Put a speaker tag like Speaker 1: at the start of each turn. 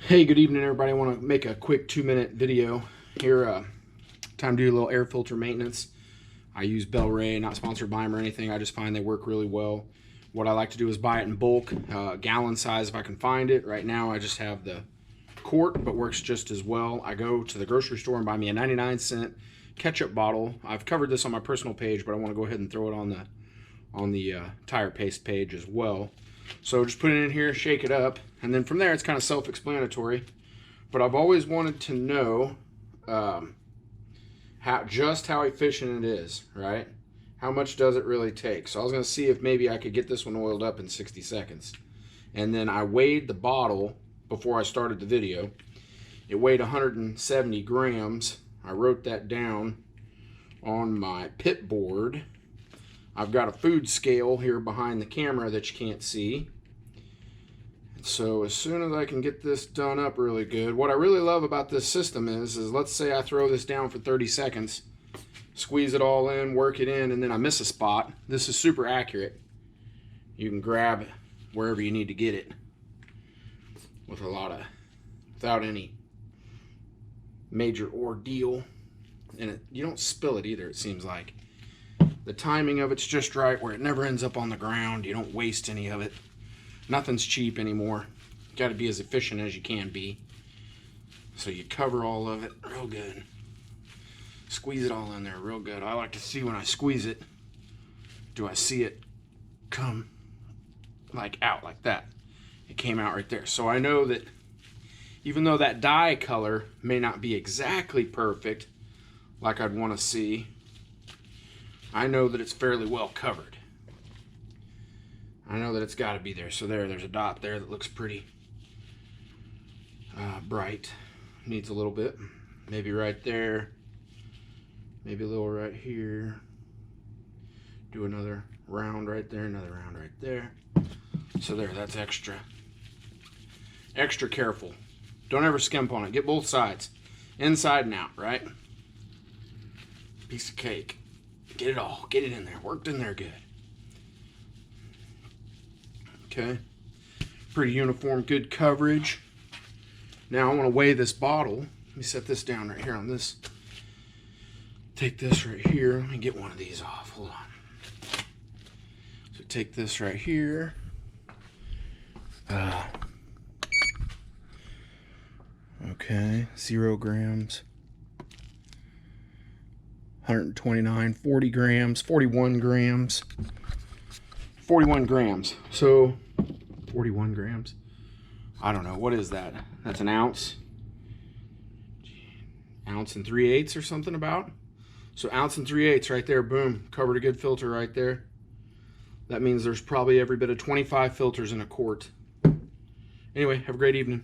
Speaker 1: Hey, good evening, everybody. I want to make a quick 2-minute video here. Time to do a little air filter maintenance. I use Bel-Ray, not sponsored by them or anything. I just find they work really well. What I like to do is buy it in bulk, gallon size if I can find it. Right now, I just have the quart, but works just as well. I go to the grocery store and buy me a 99-cent ketchup bottle. I've covered this on my personal page, but I want to go ahead and throw it on the tire paste page as well. So just put it in here, shake it up, and then from there it's kind of self-explanatory. But I've always wanted to know just how efficient it is, right? How much does it really take? So I was going to see if maybe I could get this one oiled up in 60 seconds. And then I weighed the bottle before I started the video. It weighed 170 grams. I wrote that down on my pit board. I've got a food scale here behind the camera that you can't see. So as soon as I can get this done up really good, what I really love about this system is let's say I throw this down for 30 seconds, squeeze it all in, work it in, and then I miss a spot. This is super accurate. You can grab it wherever you need to get it without any major ordeal. And you don't spill it either, it seems like. The timing of it's just right where it never ends up on the ground. You don't waste any of it. Nothing's cheap anymore. You got to be as efficient as you can be. So you cover all of it real good. Squeeze it all in there real good. I like to see when I squeeze it, do I see it come like out like that? It came out right there. So I know that even though that dye color may not be exactly perfect like I'd want to see, I know that it's fairly well covered. I know that it's got to be there. So there's a dot there that looks pretty bright. Needs a little bit. Maybe right there. Maybe a little right here. Do another round right there. Another round right there. So that's extra. Extra careful. Don't ever skimp on it. Get both sides. Inside and out, right? Piece of cake. Get it all. Get it in there. Worked in there good. Okay. Pretty uniform, good coverage. Now I want to weigh this bottle. Let me set this down right here on this. Take this right here. Let me get one of these off. Hold on. So take this right here. Okay. 0 grams. 129, 40 grams, 41 grams, 41 grams. So 41 grams. I don't know. What is that? That's an ounce. Ounce and 3/8 or something about. So ounce and 3/8 right there. Boom. Covered a good filter right there. That means there's probably every bit of 25 filters in a quart. Anyway, have a great evening.